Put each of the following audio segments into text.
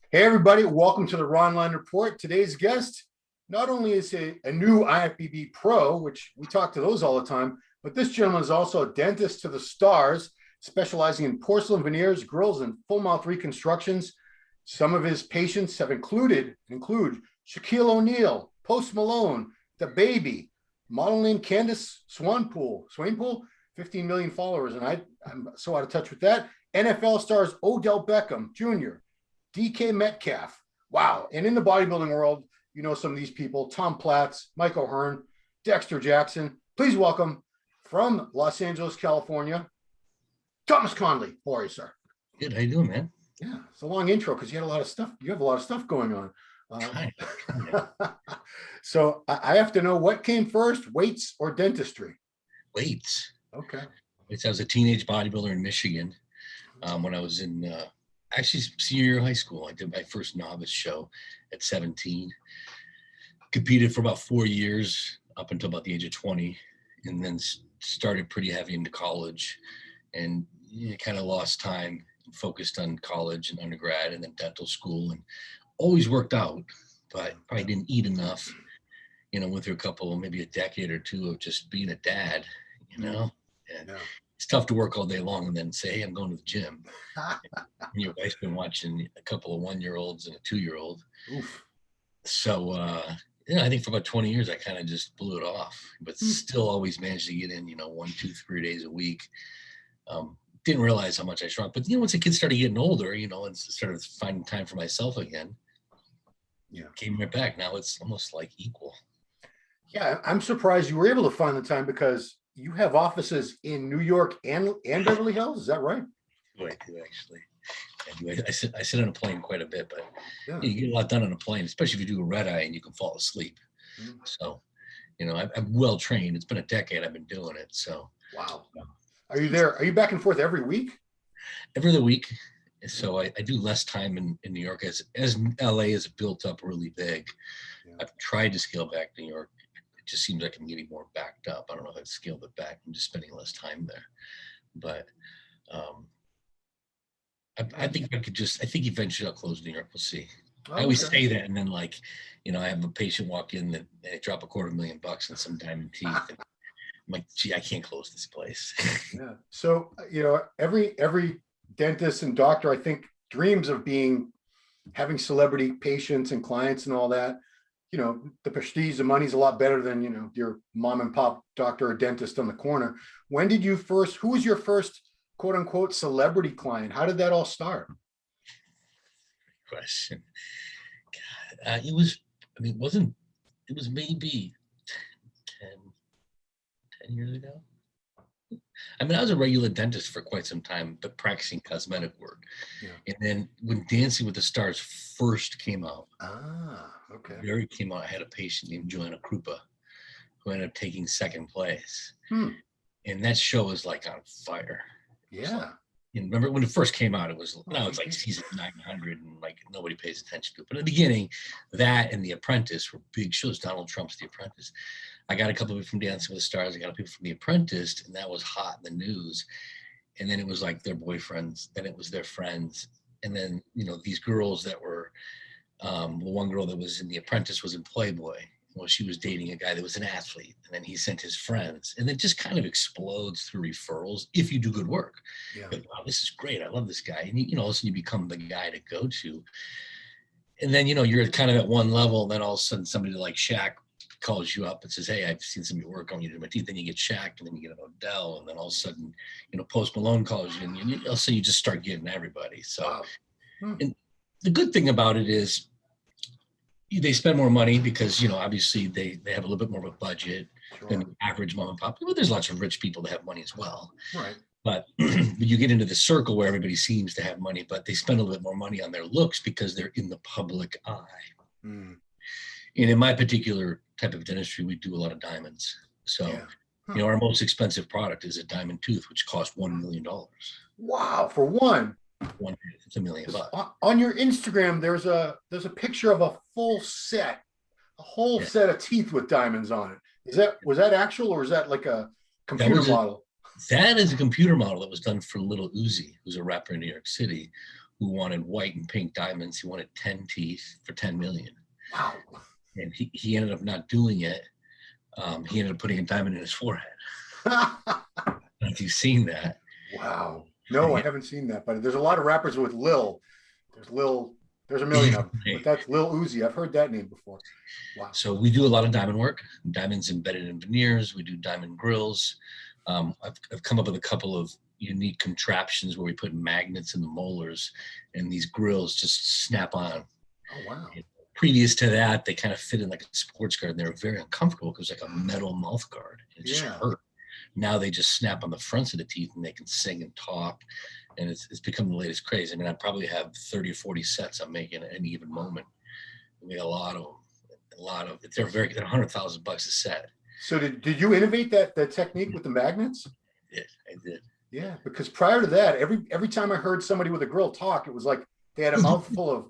Hey, everybody, welcome to the Ronline Report. Today's guest not only is a new IFBB Pro, which we talk to those all the time, but this gentleman is also a dentist to the stars, specializing in porcelain veneers, grills, and full mouth reconstructions. Some of his patients have include Shaquille O'Neal, Post Malone, The Baby, model named Candace Swainpool, 15 million followers, and I'm so out of touch with that. NFL stars Odell Beckham Jr., DK Metcalf. Wow. And in the bodybuilding world, you know some of these people: Tom Platz, Michael Hearn, Dexter Jackson. Please welcome from Los Angeles, California, Thomas Connelly. How are you, sir? Good. How you doing, man? Yeah, it's a long intro because you had a lot of stuff. You have a lot of stuff going on. So I have to know, what came first, weights or dentistry? Weights. Okay. I was a teenage bodybuilder in Michigan when I was in actually senior year of high school. I did my first novice show at 17. Competed for about 4 years up until about the age of 20, and then started pretty heavy into college, and kind of lost time and focused on college and undergrad and then dental school, and always worked out, but probably didn't eat enough. Went through maybe a decade or two of just being a dad, and it's tough to work all day long and then say, hey, I'm going to the gym. And your wife's been watching a couple of 1-year-olds and a 2-year-old. Oof. So, I think for about 20 years, I kind of just blew it off, but still always managed to get in, 1, 2, 3 days a week. Didn't realize how much I shrunk, but once the kids started getting older, and started finding time for myself again, came right back. Now it's almost like equal. Yeah, I'm surprised you were able to find the time, because you have offices in New York and Beverly Hills. Is that right? I do, actually. I sit on a plane quite a bit, but you get a lot done on a plane, especially if you do a red eye and you can fall asleep. So, I'm well trained. It's been a decade I've been doing it. So wow. Are you there? Are you back and forth every week? Every other week. So I do less time in New York as LA is built up really big. I've tried to scale back New York. It just seems like I'm getting more backed up. I don't know if I've scaled it back. I'm just spending less time there. But I think eventually I'll close New York. We'll see. I always say that, and then I have a patient walk in that they drop $250,000 in some diamond teeth. And I'm like, gee, I can't close this place. Yeah. So, every dentist and doctor, I think, dreams of having celebrity patients and clients and all that. The prestige, the money's a lot better than, your mom and pop doctor or dentist on the corner. Who was your first quote unquote celebrity client? How did that all start? Question. God, it was maybe 10 years ago. I was a regular dentist for quite some time, but practicing cosmetic work. And then when Dancing with the Stars first came out, I had a patient named Joanna Krupa who ended up taking second place. And that show was on fire. Yeah. Remember when it first came out, it's like season 900 and nobody pays attention to it. But in the beginning, that and The Apprentice were big shows. Donald Trump's The Apprentice. I got a couple of people from Dancing with the Stars. I got people from The Apprentice, and that was hot in the news. And then it was their boyfriends. Then it was their friends. And then, these girls that were, one girl that was in The Apprentice was in Playboy. Well, she was dating a guy that was an athlete, and then he sent his friends, and it just kind of explodes through referrals if you do good work. Wow, this is great. I love this guy. And, all of a sudden you become the guy to go to. And then, you're kind of at one level, and then all of a sudden somebody like Shaq calls you up and says, hey, I've seen some of your work. I want you to do my teeth. Then you get Shaq, and then you get an Odell, and then all of a sudden, Post Malone calls you, and all of a sudden you just start getting everybody. So, and the good thing about it is, they spend more money because, obviously they have a little bit more of a budget than the average mom and pop. But there's lots of rich people that have money as well. Right. But you get into the circle where everybody seems to have money, but they spend a little bit more money on their looks because they're in the public eye. And in my particular type of dentistry, we do a lot of diamonds. So, our most expensive product is a diamond tooth, which costs $1 million. Wow. For one. It's $1 million. On your Instagram, there's a picture of a full set, a whole set of teeth with diamonds on it. Was that actual, or is that like a computer model? That is a computer model that was done for Little Uzi, who's a rapper in New York City, who wanted white and pink diamonds. He wanted 10 teeth for 10 million. Wow. And he ended up not doing it. He ended up putting a diamond in his forehead. Have you seen that? Wow. No, I haven't seen that, but there's a lot of rappers with Lil. There's a million of them, but that's Lil Uzi. I've heard that name before. Wow. So we do a lot of diamond work, diamonds embedded in veneers. We do diamond grills. I've come up with a couple of unique contraptions where we put magnets in the molars and these grills just snap on. Oh, wow. And previous to that, they kind of fit in like a sports guard and they were very uncomfortable because it was like a metal mouth guard. It just hurt. Now they just snap on the fronts of the teeth and they can sing and talk. And it's become the latest craze. I mean, I probably have 30 or 40 sets I'm making at any given moment. We got a lot of them. They're $100,000 a set. So did you innovate that technique with the magnets? I did. Yeah, because prior to that, every time I heard somebody with a grill talk, it was like they had a mouthful of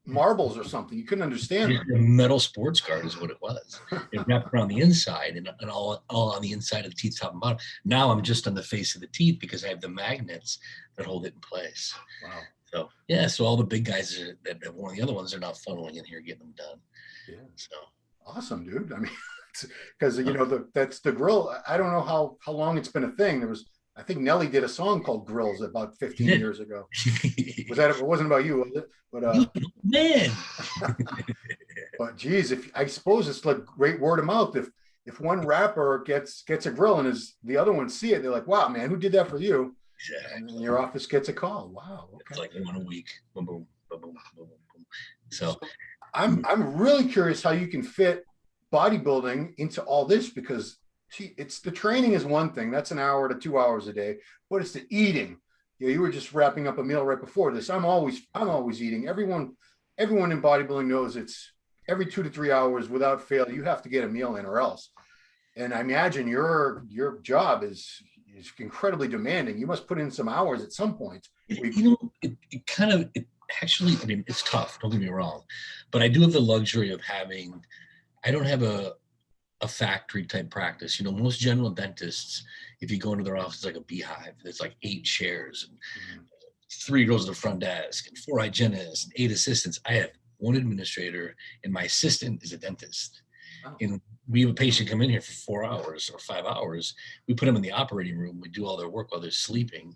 marbles or something. You couldn't understand them. A metal sports guard is what it was. It wrapped around the inside and all on the inside of the teeth, top and bottom. Now I'm just on the face of the teeth because I have the magnets that hold it in place. Wow. So yeah, so all the big guys that have worn the other ones are now funneling in here, getting them done. Yeah. So awesome, dude. I mean, because that's the grill. I don't know how long it's been a thing. I think Nelly did a song called Grills about 15 years ago. It wasn't about you, was it? But man. But geez, I suppose it's like great word of mouth. If one rapper gets a grill and the other ones see it, they're like, wow, man, who did that for you? Exactly. And your office gets a call. Wow. Okay. It's like one a week. Boom, boom, boom, boom, boom, boom. So I'm really curious how you can fit bodybuilding into all this, because it's the training is one thing. That's an hour to 2 hours a day, but it's the eating. You were just wrapping up a meal right before this. I'm always eating. Everyone in bodybuilding knows it's every 2 to 3 hours without fail. You have to get a meal in or else. And I imagine your job is incredibly demanding. You must put in some hours at some point. Actually, I mean, it's tough. Don't get me wrong, but I do have the luxury of I don't have a factory type practice. Most general dentists, if you go into their office, it's like a beehive. There's like 8 chairs and 3 girls at the front desk and 4 hygienists and 8 assistants. I have 1 administrator and my assistant is a dentist. Oh. And we have a patient come in here for 4 hours or 5 hours. We put them in the operating room. We do all their work while they're sleeping.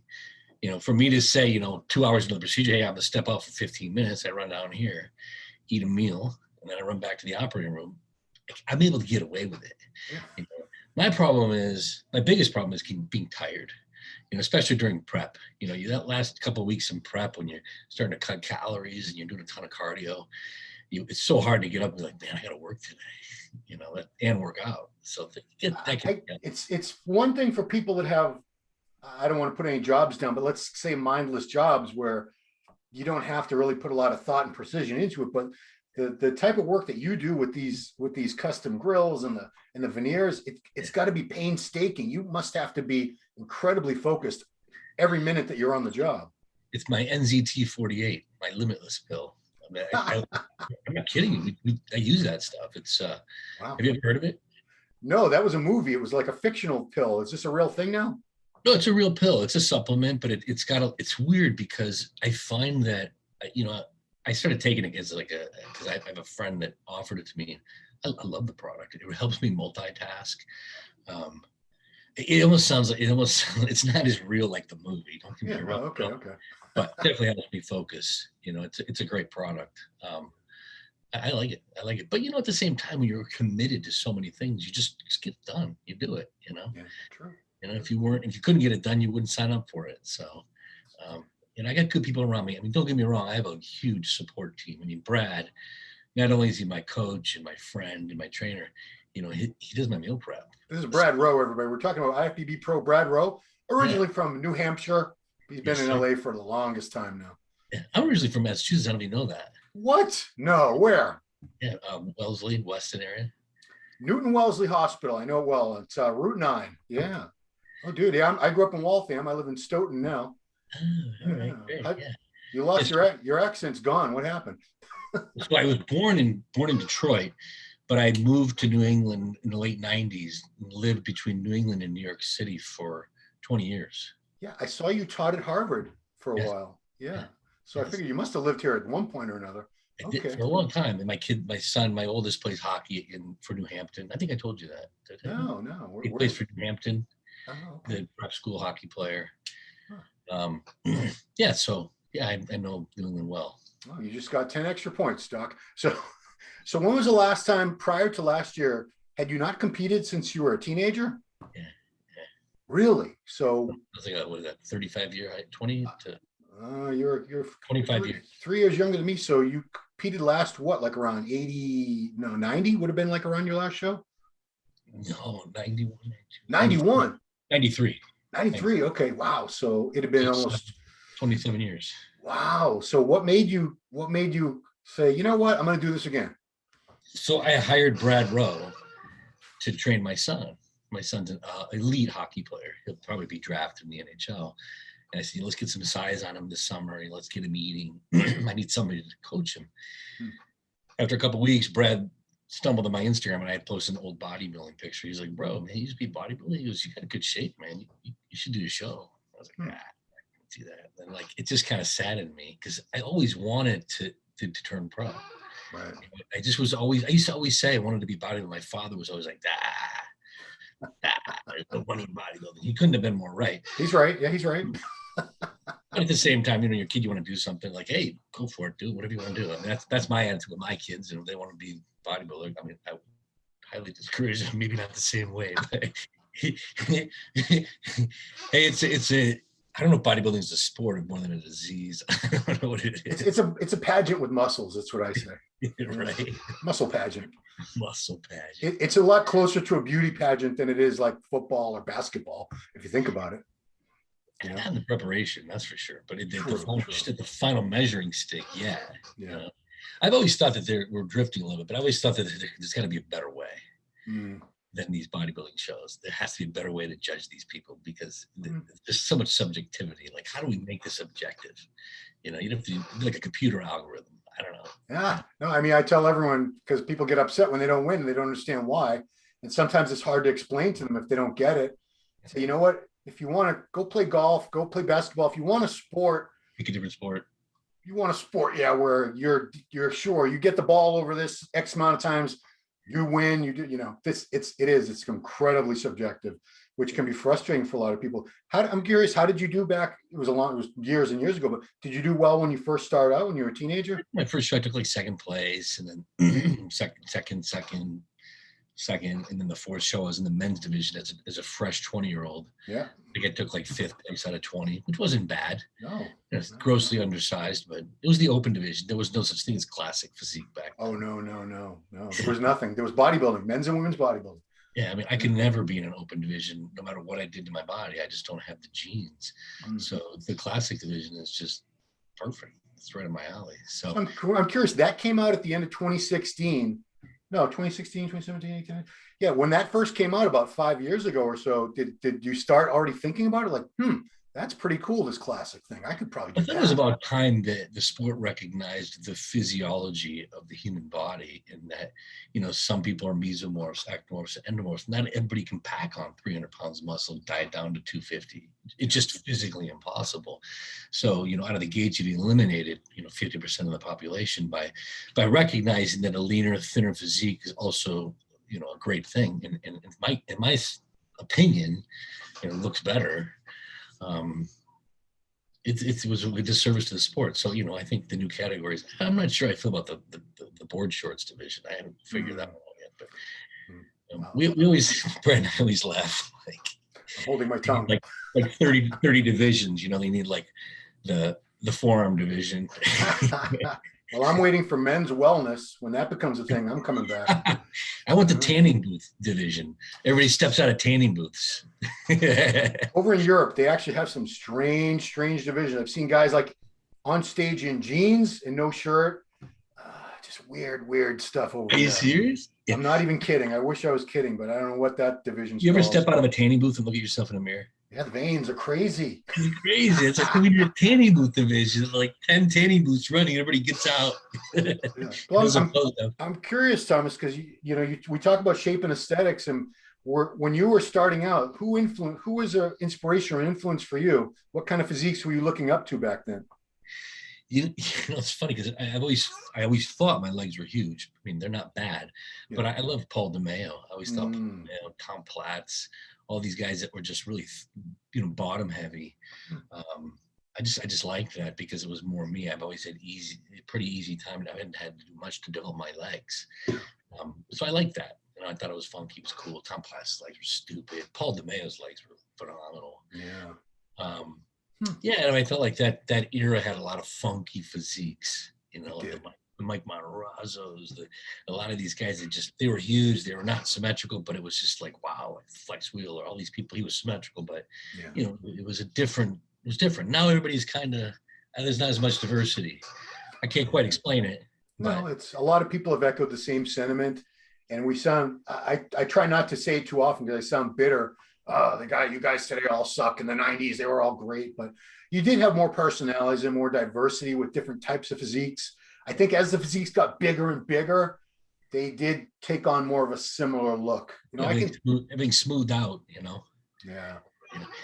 For me to say, 2 hours into the procedure, hey, I'm gonna step out for 15 minutes. I run down here, eat a meal, and then I run back to the operating room. I'm able to get away with it. Yeah. My biggest problem is being tired, especially during prep. That last couple of weeks in prep when you're starting to cut calories and you're doing a ton of cardio, it's so hard to get up and be like, man, I got to work today, and work out. So it's one thing for people that have, I don't want to put any jobs down, but let's say mindless jobs where you don't have to really put a lot of thought and precision into it. But the type of work that you do with these custom grills and the veneers, it's got to be painstaking. You must have to be incredibly focused every minute that you're on the job. It's my NZT 48, my limitless pill. I'm not kidding you. I use that stuff. It's wow. Have you ever heard of it? No, that was a movie. It was like a fictional pill. Is this a real thing now? No, it's a real pill. It's a supplement, but it's weird because I find that, I started taking it because I have a friend that offered it to me. I love the product. It helps me multitask. It's not as real like the movie. Don't get me wrong. Okay. But definitely helps me focus. It's a great product. I like it. But at the same time, when you're committed to so many things, you just get done. You do it. Yeah, true. If you couldn't get it done, you wouldn't sign up for it. So, I got good people around me. I mean, don't get me wrong. I have a huge support team. I mean, Brad, not only is he my coach and my friend and my trainer, he does my meal prep. This is Brad Rowe, everybody. We're talking about IFBB Pro Brad Rowe, originally from New Hampshire. He's been in LA for the longest time now. Yeah, I'm originally from Massachusetts. I don't even know that. What? No, where? Yeah, Wellesley, Weston area. Newton Wellesley Hospital. I know it well. It's Route 9. Yeah. Oh, dude. Yeah, I grew up in Waltham. I live in Stoughton now. Oh, all right. Great, yeah. You lost your accent's gone. What happened? So I was born in Detroit, but I moved to New England in the late 90s and lived between New England and New York City for 20 years. Yeah, I saw you taught at Harvard for a while. Yeah. So I figure you must have lived here at one point or another. I did for a long time. And my son, my oldest, plays hockey for New Hampton. I think I told you that. No. He plays for New Hampton, okay. the prep school hockey player. Huh. Yeah, so yeah, I know New England well. Oh, you just got 10 extra points, Doc. So when was the last time prior to last year? Had you not competed since you were a teenager? Yeah. Really? So I was like, what is that? 35 year, 20 to. You're 25 years. 3 years younger than me. So you competed last what, like around 80? No, 90 would have been like around your last show. No, 91, 91, 93. 93. Okay, wow. So it had been almost 27 years. Wow. So what made you say, you know what, I'm going to do this again? So I hired Brad Rowe to train my son. My son's an elite hockey player. He'll probably be drafted in the NHL. And I said, let's get some size on him this summer and let's get him eating. I need somebody to coach him. After a couple of weeks, Brad stumbled on my Instagram and I had posted an old bodybuilding picture. He's like, bro, man, you used to be bodybuilding. He goes, you got a good shape, man. You should do a show. I was like, I can see that. And like, it just kind of saddened me because I always wanted to turn pro. Right. I used to always say I wanted to be bodybuilder. My father was always like, there's no money in bodybuilding. He couldn't have been more right. He's right. Yeah, he's right. But at the same time, your kid, you want to do something like, hey, go for it, do whatever you want to do. I mean, that's my attitude with my kids. And if they want to be bodybuilder, I mean, I would highly discourage them, maybe not the same way. But hey, I don't know if bodybuilding is a sport more than a disease. I don't know what it is. It's a pageant with muscles. That's what I say. Right. Muscle pageant. Muscle pageant. It's a lot closer to a beauty pageant than it is like football or basketball, if you think about it. And the preparation, that's for sure. But the final measuring stick, yeah. You know? I've always thought that we're drifting a little bit, but I always thought that there's got to be a better way than these bodybuilding shows. There has to be a better way to judge these people because there's so much subjectivity. Like, how do we make this objective? You don't have to do like a computer algorithm. I don't know. Yeah. No, I mean, I tell everyone because people get upset when they don't win and they don't understand why. And sometimes it's hard to explain to them if they don't get it. So, you know what? If you want to go play golf, go play basketball. If you want a sport, pick a different sport. You want a sport, where you're sure you get the ball over this X amount of times, you win. You do, it's incredibly subjective, which can be frustrating for a lot of people. I'm curious, how did you do back? It was years and years ago, but did you do well when you first started out when you were a teenager? My first show I took like second place, and then second, and then the fourth show I was in the men's division as a fresh 20-year-old. Yeah. I think I took like fifth place out of 20, which wasn't bad. No. It's grossly undersized, but it was the open division. There was no such thing as classic physique back then. Oh, no. There was nothing. There was bodybuilding, men's and women's bodybuilding. Yeah, I mean, I could never be in an open division no matter what I did to my body. I just don't have the genes. So the classic division is just perfect. It's right in my alley. So I'm curious, that came out at the end of 2016. No, 2016, 2017, 2018. Yeah, when that first came out about 5 years ago or so, did you start already thinking about it? Like, that's pretty cool, this classic thing. I could probably do that. It was about time that the sport recognized the physiology of the human body and that, some people are mesomorphs, ectomorphs, endomorphs. Not everybody can pack on 300 pounds of muscle, diet down to 250. It's just physically impossible. So, out of the gate, you've eliminated, 50% of the population by recognizing that a leaner, thinner physique is also, a great thing. And in my opinion, it looks better. It was a disservice to the sport. So, I think the new categories, I'm not sure I feel about the board shorts division. I haven't figured that one out yet, but we always, Brent and I always laugh, like I'm holding my tongue, like 30 divisions, they need like the forearm division. Well, I'm waiting for men's wellness. When that becomes a thing, I'm coming back. I want the tanning booth division. Everybody steps out of tanning booths. Over in Europe, they actually have some strange divisions. I've seen guys like on stage in jeans and no shirt. Just weird stuff over there. Are you serious? I'm not even kidding. I wish I was kidding, but I don't know what that division's You ever called. step out of a tanning booth and look at yourself in a mirror? Yeah, the veins are crazy. It's crazy. It's like we need a tanning booth division, like 10 tanning booths running. Everybody gets out. Yeah. Well, I'm curious, Thomas, because we talk about shape and aesthetics, and when you were starting out, who was an inspiration or influence for you? What kind of physiques were you looking up to back then? It's funny because I always thought my legs were huge. I mean, they're not bad, but I love Paul DeMeo. I always thought Paul DeMeo, Tom Platz, all these guys that were just really, bottom heavy. I just liked that because it was more me. I've always had pretty easy time, and I hadn't had to do much to develop my legs. So I liked that. I thought it was funky. It was cool. Tom Platz's legs were stupid. Paul DeMeo's legs were phenomenal. Yeah. And I felt like that era had a lot of funky physiques. The Mike Monterazzo's, a lot of these guys that they were huge. They were not symmetrical, but it was just like, wow, like Flex Wheeler, all these people. He was symmetrical, but it was different. Now everybody's kind of, there's not as much diversity. I can't quite explain it. No, it's a lot of people have echoed the same sentiment, and we sound. I try not to say it too often because I sound bitter. You guys today all suck. In the 90s, they were all great, but you did have more personalities and more diversity with different types of physiques. I think as the physiques got bigger and bigger, they did take on more of a similar look. Everything smoothed out. Yeah.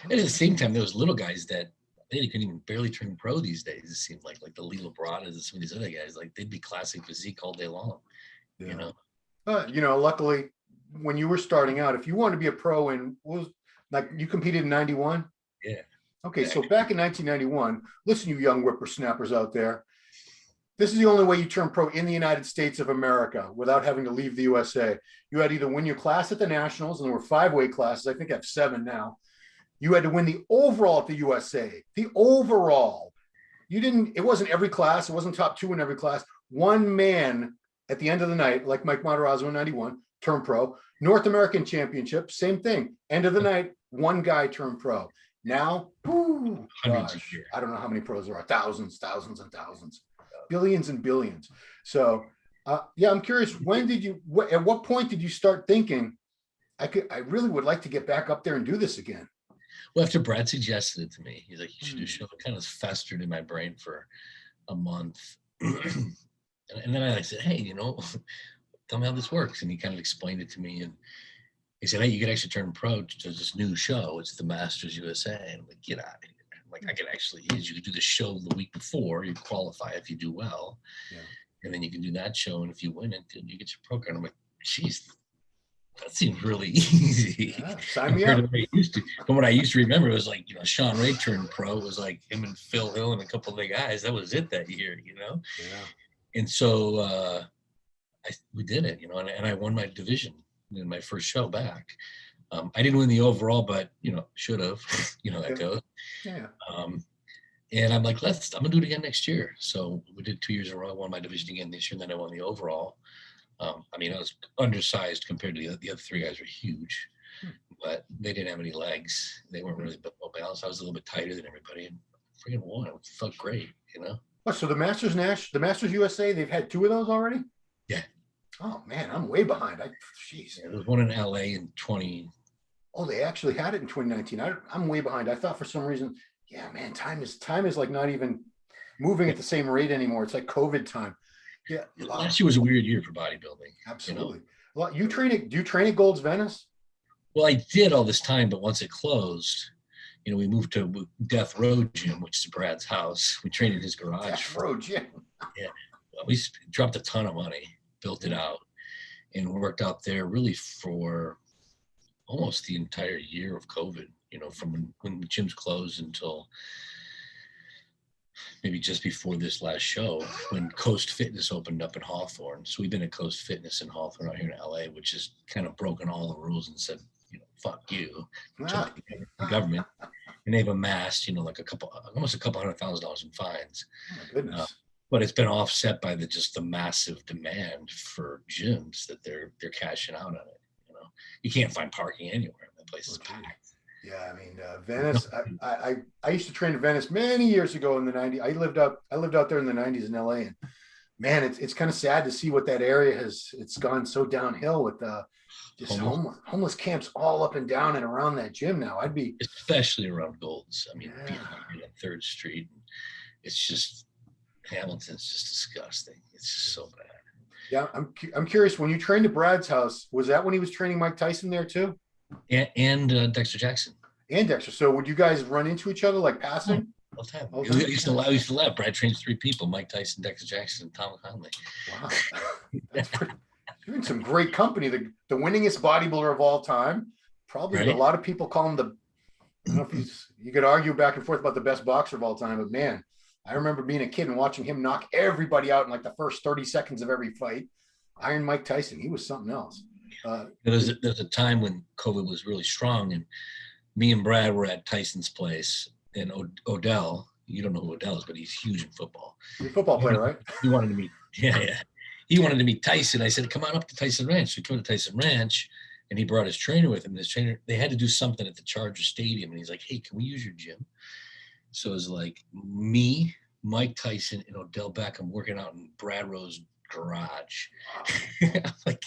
And at the same time, there was little guys that they couldn't even barely turn pro these days. It seemed like the Lee Labradas and some of these other guys, like they'd be classic physique all day long. Yeah. Luckily, when you were starting out, if you wanted to be a pro you competed in 91? Yeah. Okay, so back in 1991, listen, you young whippersnappers out there, this is the only way you turn pro in the United States of America without having to leave the USA. You had to either win your class at the Nationals, and there were 5-weight classes. I think I have 7 now. You had to win the overall at the USA. The overall. It wasn't every class. It wasn't top 2 in every class. One man at the end of the night, like Mike Monterazzo in 91, turned pro. North American Championship, same thing. End of the night, one guy turned pro. Now, hundreds of years. I don't know how many pros there are. Thousands and thousands. Billions and billions. So, I'm curious, at what point did you start thinking, I really would like to get back up there and do this again? Well, after Brad suggested it to me, he's like, you should do a show. It kind of festered in my brain for a month. And then I said, hey, tell me how this works. And he kind of explained it to me. And he said, hey, you could actually turn pro to this new show. It's the Masters USA. And I'm like, get out of here. Like, I could actually, you could do the show the week before. You qualify if you do well. Yeah. And then you can do that show. And if you win it, then you get your pro card. I'm like, geez, that seems really easy. Yeah, sign me up. From what I used to remember, it was like, Sean Ray turned pro. It was like him and Phil Hill and a couple of the guys. That was it that year, Yeah. And so we did it, and I won my division in my first show back. I didn't win the overall, but, should have, that goes. Yeah. And I'm like, I'm going to do it again next year. So we did 2 years in a row. I won my division again this year, and then I won the overall. I was undersized compared to the other 3 guys were huge, but they didn't have any legs. They weren't really well balanced. I was a little bit tighter than everybody, and freaking won. It felt great, Oh, so the Masters USA, they've had 2 of those already? Yeah. Oh man, I'm way behind. Jeez. Yeah, there was one in LA in 20. Oh, they actually had it in 2019. I'm way behind. I thought for some reason, yeah, man, time is like not even moving at the same rate anymore. It's like COVID time. Yeah. Last year was a weird year for bodybuilding. Absolutely. Well, do you train at Gold's Venice? Well, I did all this time, but once it closed, we moved to Death Row Gym, which is Brad's house. We trained in his garage. Death Row Gym. Yeah. Well, we dropped a ton of money, built it out, and worked out there really for almost the entire year of COVID, from when the gyms closed until maybe just before this last show when Coast Fitness opened up in Hawthorne. So we've been at Coast Fitness in Hawthorne out here in LA, which has kind of broken all the rules and said, fuck you, the government. And they've amassed, almost a couple $100,000 in fines. Oh my goodness. But it's been offset by the massive demand for gyms that they're cashing out on it. You can't find parking anywhere. That place is packed. Yeah, I mean, Venice. I used to train in Venice many years ago in the 90s. I lived out there in the 90s in LA, and man, it's kind of sad to see what that area it's gone so downhill with just homeless camps all up and down and around that gym now. Especially around Gold's. I mean, behind on 3rd Street. It's just Hamilton's just disgusting. It's just so bad. Yeah, I'm curious. When you trained at Brad's house, was that when he was training Mike Tyson there too? And Dexter Jackson. And Dexter. So would you guys run into each other like passing? all the time. All the I time? used to laugh. Brad trains 3 people: Mike Tyson, Dexter Jackson, and Tom Connelly. Wow, that's pretty. You're in some great company. The winningest bodybuilder of all time. Probably Right? a lot of people call him the. I don't know if you could argue back and forth about the best boxer of all time, but man, I remember being a kid and watching him knock everybody out in like the first 30 seconds of every fight. Iron Mike Tyson, he was something else. There's a time when COVID was really strong, and me and Brad were at Tyson's place, and Odell, you don't know who Odell is, but he's huge in football. He's a football player, right? He wanted to meet, yeah. He wanted to meet Tyson. I said, come on up to Tyson Ranch. So we came to Tyson Ranch, and he brought his trainer with him. And his trainer, they had to do something at the Charger Stadium, and he's like, hey, can we use your gym? So it was like me, Mike Tyson, and Odell Beckham working out in Brad Rowe's garage. I'm like,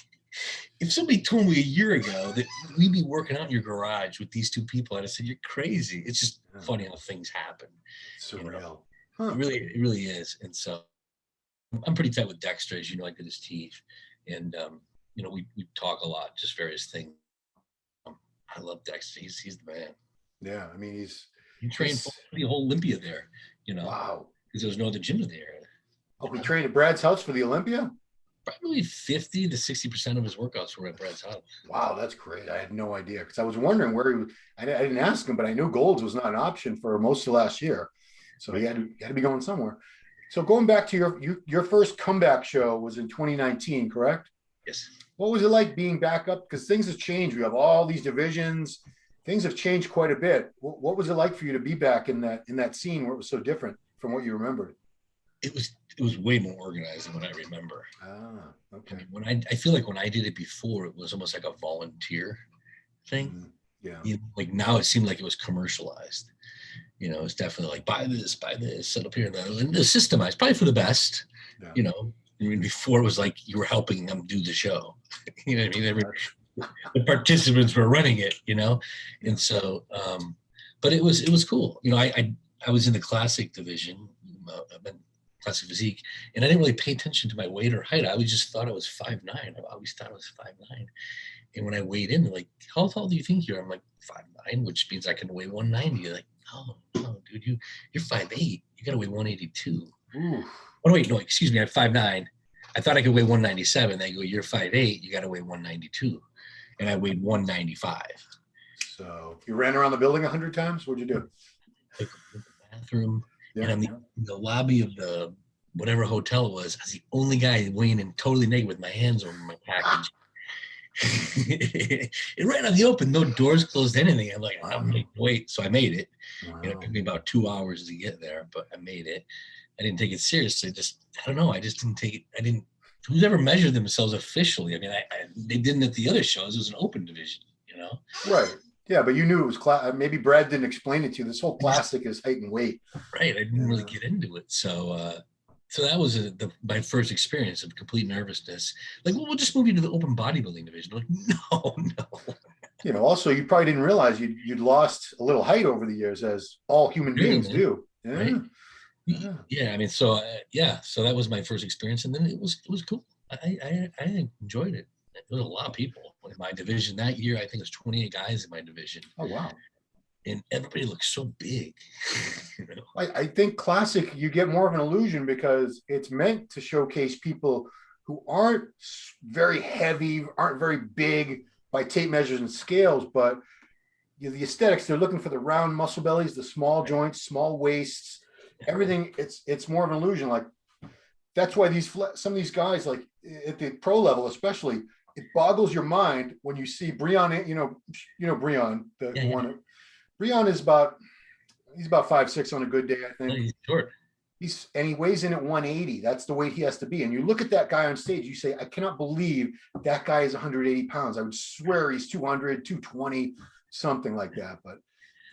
if somebody told me a year ago that we'd be working out in your garage with these 2 people, I'd have said, you're crazy. It's just funny how things happen. Surreal. You know? It really is. And so I'm pretty tight with Dexter, as you know. I did his teeth, and you know, we talk a lot, just various things. I love Dexter. He's the man. Yeah, I mean, he trained for the whole Olympia there, you know. Wow. Because there was no other gym there. Oh, he trained at Brad's house for the Olympia? Probably 50 to 60% of his workouts were at Brad's house. Wow, that's great. I had no idea, because I was wondering where he was. I didn't ask him, but I knew Gold's was not an option for most of last year. So he had to be going somewhere. So going back to your first comeback show was in 2019, correct? Yes. What was it like being back up? Because things have changed. We have all these divisions. Things have changed quite a bit. What was it like for you to be back in that scene where it was so different from what you remembered? It was way more organized than what I remember. Ah, okay. I mean, I feel like when I did it before, it was almost like a volunteer thing. Mm-hmm. Yeah. You know, like now it seemed like it was commercialized. You know, it's definitely like buy this, set up here, and the systemized, probably for the best. Yeah. You know, I mean, before it was like you were helping them do the show. You know what I mean? The participants were running it. You know, and so, but it was cool. You know, I was in the classic division, classic physique, and I didn't really pay attention to my weight or height. I always just thought I was 5'9". I always thought I was 5'9". And when I weighed in, they're like, how tall do you think you are? I'm like, 5'9", which means I can weigh 190. You're like, no, dude, you're 5'8". You got to weigh 182. Ooh. Oh, wait, no, excuse me. I'm 5'9". I thought I could weigh 197. They go, you're 5'8". You got to weigh 192. And I weighed 195. So you ran around the building 100 times? What'd you do? Like the bathroom. Yeah, and I'm in the lobby of the whatever hotel it was. I was the only guy weighing in totally naked with my hands over my package. It ran on the open, no doors closed, anything. I'm like, I'm gonna wait. So I made it. Wow. You know, it took me about 2 hours to get there, but I made it. I didn't take it seriously. I don't know. I just didn't take it. Who's ever measured themselves officially? I mean, they didn't at the other shows. It was an open division, you know? Right. Yeah, but you knew it was maybe Brad didn't explain it to you. This whole classic is height and weight. Right. I didn't really get into it. So that was my first experience of complete nervousness. Like, well, we'll just move you to the open bodybuilding division. Like, no. You know, also, you probably didn't realize you'd lost a little height over the years, as all human beings do. Yeah. Right? Yeah. I mean, so that was my first experience. And then it was cool. I enjoyed it. There was a lot of people in my division that year. I think it was 28 guys in my division. Oh, wow. And everybody looked so big. You know? I think classic, you get more of an illusion because it's meant to showcase people who aren't very heavy, aren't very big by tape measures and scales, but the aesthetics, they're looking for the round muscle bellies, the small joints, small waists, everything. It's more of an illusion. Like, that's why some of these guys, like at the pro level especially, it boggles your mind when you see Breon. You know Breon, the one. Breon is he's about 5'6" on a good day, I think. He's short. And he weighs in at 180. That's the weight he has to be. And you look at that guy on stage, you say, I cannot believe that guy is 180 pounds. I would swear he's 200, 220, something like that. But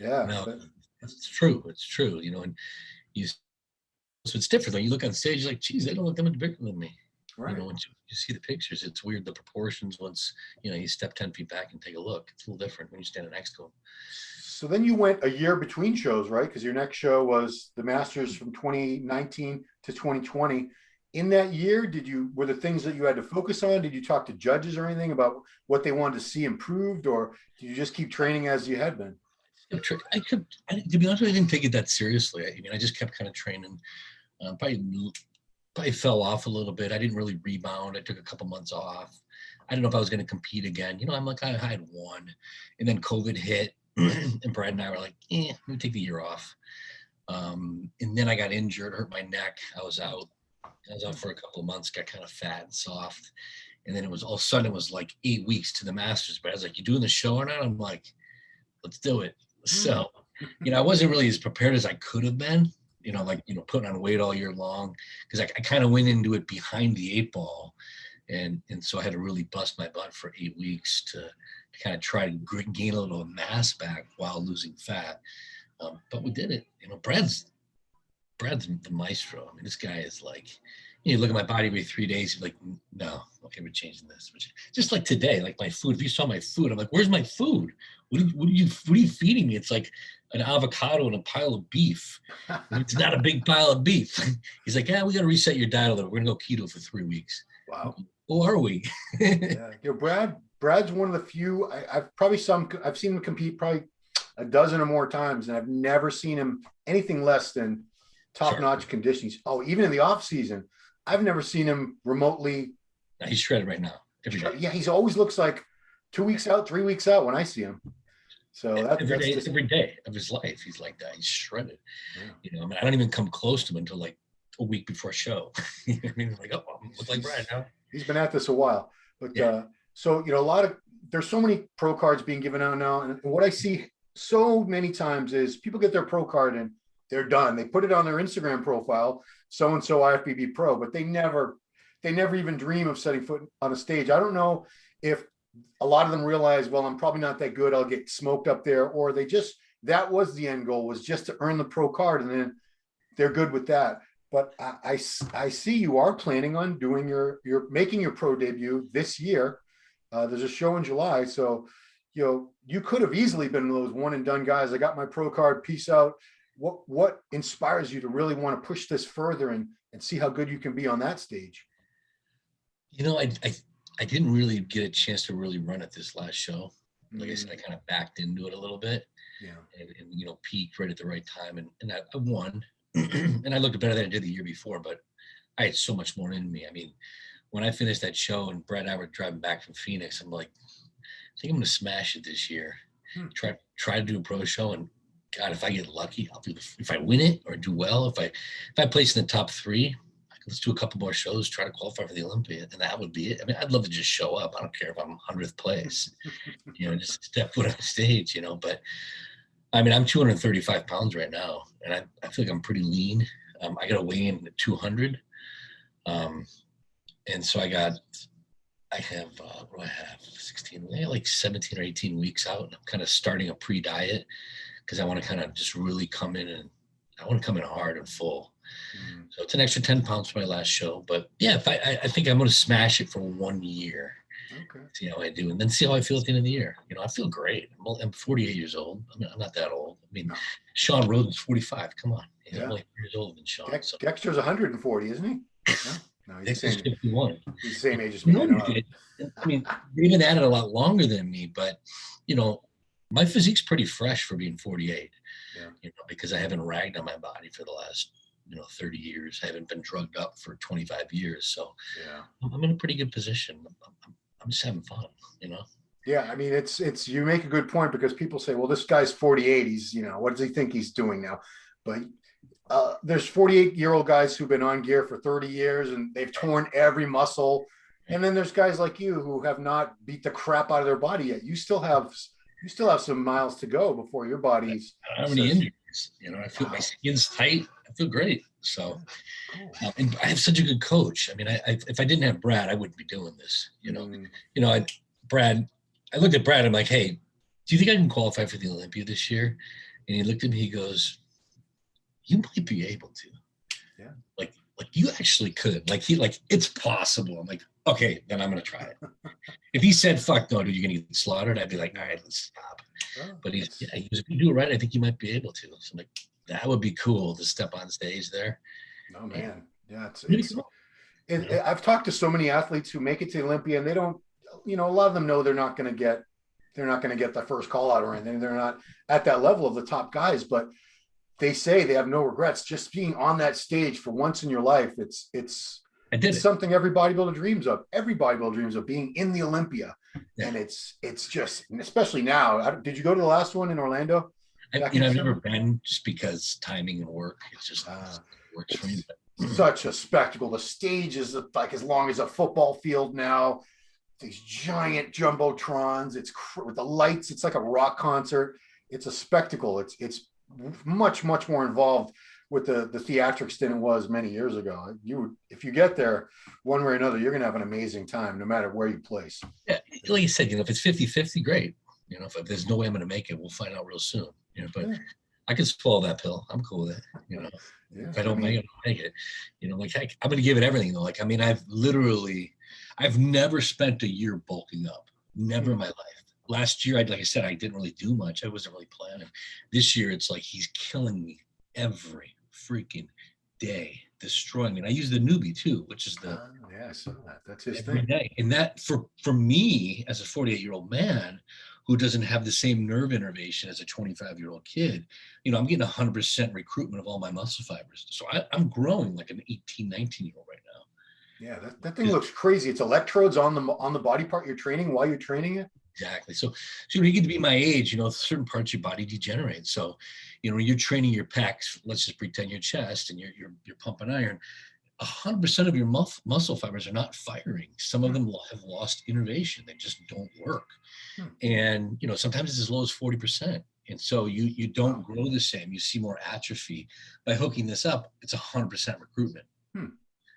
yeah. No, it's true. It's true. You know, and so it's different. When you look on stage, you're like, geez, they don't look that much bigger than me. Right. You know, once you see the pictures, it's weird, the proportions. Once, you know, you step 10 feet back and take a look, it's a little different when you stand next to them. So then you went a year between shows, right? Because your next show was the Masters from 2019 to 2020. In that year, were there things that you had to focus on? Did you talk to judges or anything about what they wanted to see improved, or did you just keep training as you had been? To be honest with you, I didn't take it that seriously. I mean, I just kept kind of training. Probably fell off a little bit. I didn't really rebound. I took a couple months off. I didn't know if I was going to compete again. You know, I'm like, I had one, and then COVID hit, and Brad and I were like, let me take the year off. And then I got injured, hurt my neck. I was out for a couple of months, got kind of fat and soft. And then it was all of a sudden, it was like 8 weeks to the Masters. But I was like, you doing the show or not? I'm like, let's do it. So, you know, I wasn't really as prepared as I could have been, you know, like, you know, putting on weight all year long, because I kind of went into it behind the 8 ball. And so I had to really bust my butt for 8 weeks to kind of try to gain a little mass back while losing fat. But we did it. You know, Brad's the maestro. I mean, this guy is like, you look at my body weight 3 days, he's like, no, okay, we're changing this. Just like today, like my food. If you saw my food, I'm like, where's my food? What are you feeding me? It's like an avocado and a pile of beef. It's not a big pile of beef. He's like, yeah, we got to reset your diet a little. We're gonna go keto for 3 weeks. Wow. Who are we? Yeah, you know, Brad's one of the few. I've seen him compete probably a dozen or more times, and I've never seen him anything less than top-notch conditions. Oh, even in the off season, I've never seen him remotely. He's shredded right now. Every day. Yeah, he's always looks like 2 weeks out, 3 weeks out when I see him. So every day of his life, he's like that. He's shredded. Yeah. You know, I mean, I don't even come close to him until like a week before show. You know what I mean? Like, oh, I look like Brad now. He's been at this a while, but so, you know, there's so many pro cards being given out now. And what I see so many times is people get their pro card and they're done. They put it on their Instagram profile, so-and-so IFBB Pro, but they never even dream of setting foot on a stage. I don't know if a lot of them realize, well, I'm probably not that good. I'll get smoked up there. Or that was the end goal, was just to earn the pro card. And then they're good with that. But I see you are planning on doing you're making your pro debut this year. There's a show in July. So, you know, you could have easily been one of those one and done guys. I got my pro card, peace out. What inspires you to really want to push this further and see how good you can be on that stage? You know, I didn't really get a chance to really run at this last show. Like I said, I kind of backed into it a little bit. Yeah. And you know, peaked right at the right time. And I won. And I looked better than I did the year before, but I had so much more in me. I mean, when I finished that show and Brad and I were driving back from Phoenix, I'm like, I think I'm going to smash it this year. Try to do a pro show, and God, if I get lucky, I'll do if I win it or do well, if I place in the top 3, let's do a couple more shows, try to qualify for the Olympia, and that would be it. I mean, I'd love to just show up. I don't care if I'm 100th place, you know, just step foot on stage, you know. But I mean, I'm 235 pounds right now, and I feel like I'm pretty lean. I got to weigh in at 200. And so I have, what do I have? 16, like 17 or 18 weeks out. And I'm kind of starting a pre-diet because I want to kind of just really come in hard and full. So it's an extra 10 pounds for my last show. But yeah, I think I'm going to smash it for 1 year. Okay. See how I do, and then see how I feel at the end of the year. You know, I feel great. I'm 48 years old. I'm not that old. I mean, Sean Roden's 45. Come on, I'm only years older than Sean. Dexter's 140, isn't he? No, he's Dexter's 51. He's the same age as me. I mean, they've been at it a lot longer than me, but you know, my physique's pretty fresh for being 48. Yeah. You know, because I haven't ragged on my body for the last 30 years. I haven't been drugged up for 25 years. So I'm in a pretty good position. I'm just having fun, you know? Yeah. I mean, it's, you make a good point, because people say, well, this guy's 48. He's, what does he think he's doing now? But there's 48-year-old guys who've been on gear for 30 years and they've torn every muscle. And then there's guys like you who have not beat the crap out of their body yet. You still have some miles to go before your body's. I don't have any injuries. I feel my skin's tight. I feel great. So, and I have such a good coach. I mean, if I didn't have Brad, I wouldn't be doing this. I looked at Brad. I'm like, hey, do you think I can qualify for the Olympia this year? And he looked at me. He goes, you might be able to. Yeah. Like you actually could. It's possible. I'm like, okay, then I'm gonna try it. If he said, fuck no, dude, you're gonna get slaughtered, I'd be like, all right, let's stop. Oh, but he goes, if you do it right, I think you might be able to. So I'm like, that would be cool to step on stage there. Oh man. Yeah, I've talked to so many athletes who make it to Olympia, and they don't, a lot of them know they're not going to get they're not going to get the first call out or anything. They're not at that level of the top guys, but they say they have no regrets. Just being on that stage for once in your life, it's something every bodybuilder dreams of. Every bodybuilder dreams of being in the Olympia. Yeah. And it's just, especially now. Did you go to the last one in Orlando? I've never been, just because timing and work. It's just works for me. Such a spectacle. The stage is like as long as a football field now. These giant jumbotrons. It's with the lights. It's like a rock concert. It's a spectacle. It's much more involved with the theatrics than it was many years ago. If you get there one way or another, you're gonna have an amazing time no matter where you place. Yeah, like you said, if it's 50-50, great. If there's no way I'm gonna make it, we'll find out real soon. But yeah. I can swallow that pill. I'm cool with it. Yeah, if I don't make it, I'm gonna give it everything though. I've never spent a year bulking up. Never in my life. Last year, like I said, I didn't really do much. I wasn't really planning. This year, it's like he's killing me every freaking day, destroying me. And I use the newbie too, which is I saw that. That's his every thing. Day. And that for me as a 48-year-old man who doesn't have the same nerve innervation as a 25-year-old kid, I'm getting 100% recruitment of all my muscle fibers. So I'm growing like an 18, 19-year-old right now. Yeah, that thing looks crazy. It's electrodes on the body part you're training while you're training it. Exactly. So when you get to be my age, certain parts of your body degenerate. So, when you're training your pecs, let's just pretend your chest and you're pumping iron, 100% of your muscle fibers are not firing. Some of them have lost innervation. They just don't work. And, sometimes it's as low as 40%. And so you don't grow the same. You see more atrophy. By hooking this up, it's 100% recruitment.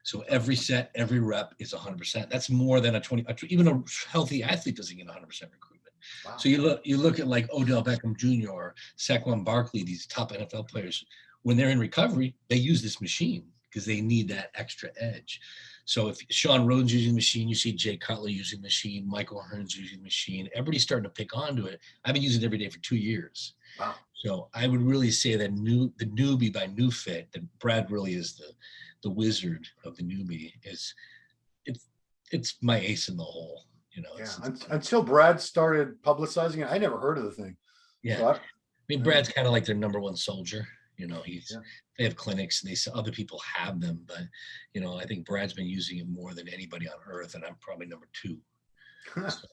So every set, every rep is 100%. That's more than even a healthy athlete doesn't get 100% recruitment. Wow. So you look at like Odell Beckham Jr. or Saquon Barkley, these top NFL players, when they're in recovery, they use this machine because they need that extra edge. So if Sean Rhodes using the machine, you see Jay Cutler using the machine, Michael Hearns using the machine, everybody's starting to pick onto it. I've been using it every day for 2 years. Wow. So I would really say that the newbie by New Fit, that Brad really is the wizard of the newbie, it's my ace in the hole. Until Brad started publicizing it, I never heard of the thing. Yeah. So Brad's kind of like their number one soldier. They have clinics and other people have them, but I think Brad's been using it more than anybody on earth, and I'm probably number 2. So,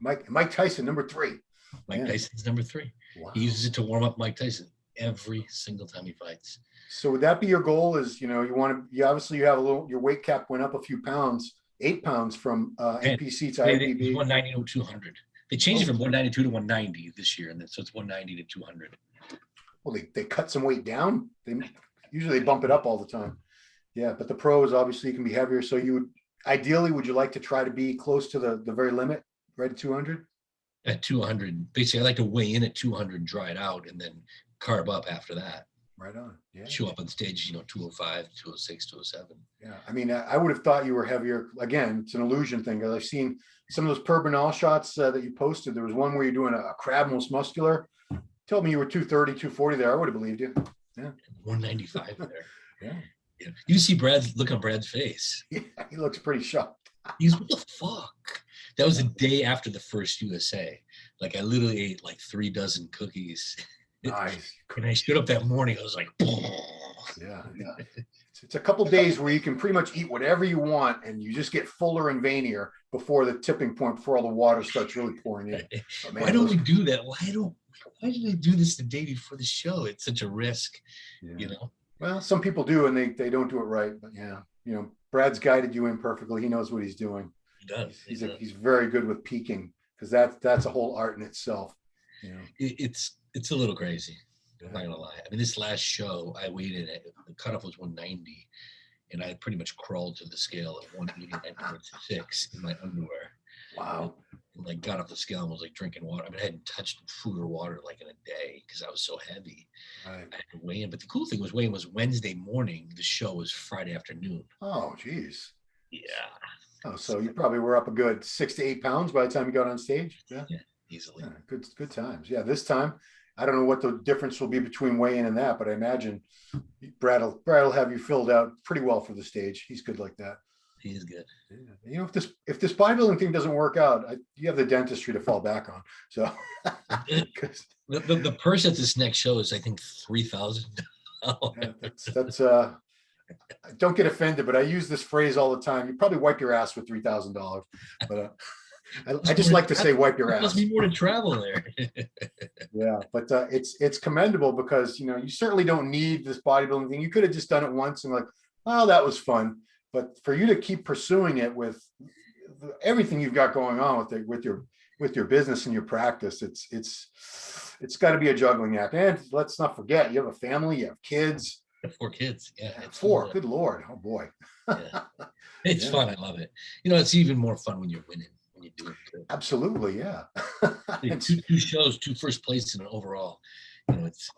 Mike Tyson, number 3. Mike Tyson's number 3. Wow. He uses it to warm up Mike Tyson every single time he fights. So would that be your goal? Is you obviously you have your weight cap went up a few pounds, 8 pounds from NPC to IFBB. 190 to 200. They changed it from 192 to 190 this year, and so it's 190 to 200. Well, they cut some weight down. They usually bump it up all the time. Yeah, but the pros obviously can be heavier. So would you like to try to be close to the very limit, right at 200? At 200, basically, I like to weigh in at 200, dry it out, and then carb up after that. Right on. Yeah. Show up on stage, 205, 206, 207. Yeah. I mean, I would have thought you were heavier. Again, it's an illusion thing. I've seen some of those per Bernal shots that you posted. There was one where you're doing a crab most muscular. Told me you were 230, 240 there. I would have believed you. Yeah. 195 there. Yeah. You see look on Brad's face. Yeah, he looks pretty shocked. He's, what the fuck? That was the day after the first USA. Like I literally ate like 3 dozen cookies. Nice. And I stood up that morning, I was like, yeah. It's a couple days where you can pretty much eat whatever you want, and you just get fuller and veinier before the tipping point, before all the water starts really pouring in. Man, why don't we do that? Why did I do this the day before the show? It's such a risk, Well, some people do, and they don't do it right. But yeah, Brad's guided you in perfectly. He knows what he's doing. He does. He's very good with peaking, because that's a whole art in itself. It's a little crazy. I'm not gonna lie. I mean, this last show I weighed in at, the cutoff was 190, and I pretty much crawled to the scale at 186 in my underwear. Wow. And got off the scale and was drinking water. I mean, I hadn't touched food or water in a day because I was so heavy. Right. I had to weigh in. But the cool thing was weighing was Wednesday morning. The show was Friday afternoon. Oh, geez. Yeah. Oh, so you probably were up a good 6 to 8 pounds by the time you got on stage. Yeah. Easily. Yeah, good times. Yeah, this time I don't know what the difference will be between weigh-in and that, but I imagine Brad will have you filled out pretty well for the stage. He's good like that. He is good. You know, if this bodybuilding thing doesn't work out, you have the dentistry to fall back on. So the purse at this next show is, I think, $3,000. that's don't get offended, but I use this phrase all the time. You probably wipe your ass with $3,000, but I just like to say wipe your ass. Must be more to travel there. Yeah, but it's commendable because, you know, you certainly don't need this bodybuilding thing. You could have just done it once and like, oh, that was fun. But for you to keep pursuing it with everything you've got going on with your business and your practice, it's got to be a juggling act. And let's not forget, you have a family, you have kids. 4 kids. Yeah, it's 4. Good Lord. Oh boy. Yeah. It's fun. I love it. You know, it's even more fun when you're winning, when you do it good. Absolutely. Yeah. 2 shows, 2 first place in an overall. You know, it's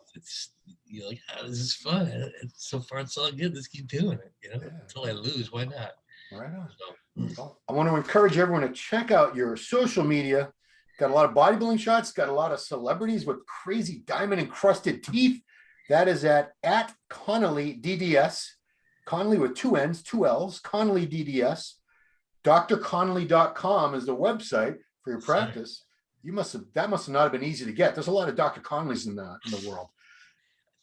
you're like, oh, this is fun. So far it's all good. Let's keep doing it. You know, until I lose, why not? Right on. So, I want to encourage everyone to check out your social media. Got a lot of bodybuilding shots, got a lot of celebrities with crazy diamond encrusted teeth. That is at Connelly DDS. Connelly with 2 N's, 2 L's, Connelly DDS. drconnelly.com is the website for your practice. That must not have been easy to get. There's a lot of Dr. Conleys in the world.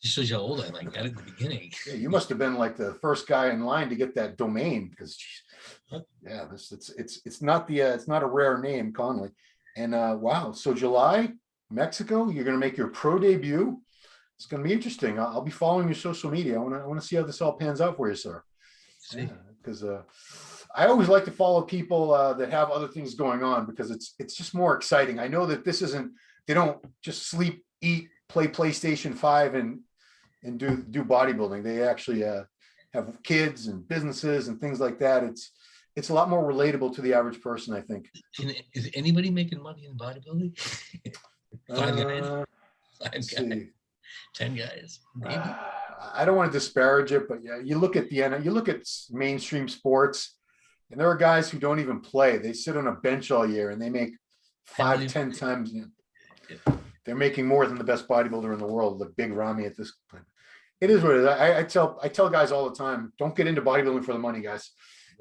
Just shows you how old I am. I got it at the beginning. Yeah, you must have been like the first guy in line to get that domain because, yeah, it's not a rare name, Connelly. And wow, so July, Mexico, you're going to make your pro debut. It's going to be interesting. I'll be following your social media. I want to see how this all pans out for you, sir. Because I always like to follow people that have other things going on because it's just more exciting. I know that this isn't. They don't just sleep, eat, play PlayStation 5, and do bodybuilding. They actually have kids and businesses and things like that. It's a lot more relatable to the average person, I think. Is anybody making money in bodybuilding? 5 guys? 5 guys. See. 10 guys, maybe. I don't want to disparage it, but yeah, you look at mainstream sports, and there are guys who don't even play. They sit on a bench all year and they make 5-10 times. They're making more than the best bodybuilder in the world, like Big Ramy at this point. It is what it is. I tell guys all the time, don't get into bodybuilding for the money, guys.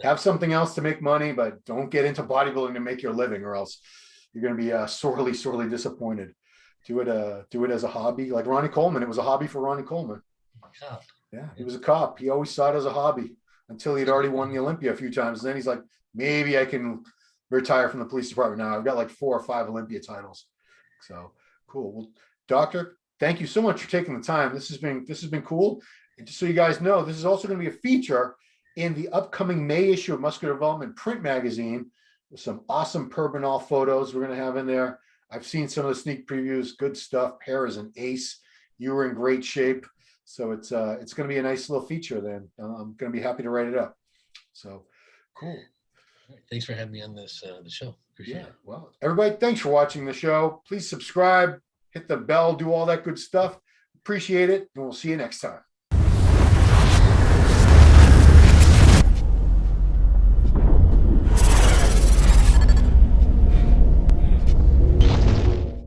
Have something else to make money, but don't get into bodybuilding to make your living, or else you're going to be sorely, sorely disappointed. Do it as a hobby, like Ronnie Coleman. It was a hobby for Ronnie Coleman. Cop. Yeah, he was a cop. He always saw it as a hobby until he'd already won the Olympia a few times. And then he's like, maybe I can retire from the police department now. I've got like 4 or 5 Olympia titles. So cool. Well, Doctor, thank you so much for taking the time. This has been cool. And just so you guys know, this is also going to be a feature in the upcoming May issue of Muscular Development print magazine with some awesome Purbanol photos we're going to have in there. I've seen some of the sneak previews. Good stuff. Hair is an ace. You were in great shape. So it's going to be a nice little feature then. I'm going to be happy to write it up. So cool. Thanks for having me on this the show. Appreciate it. Well, everybody, thanks for watching the show. Please subscribe, hit the bell, do all that good stuff. Appreciate it. And we'll see you next time.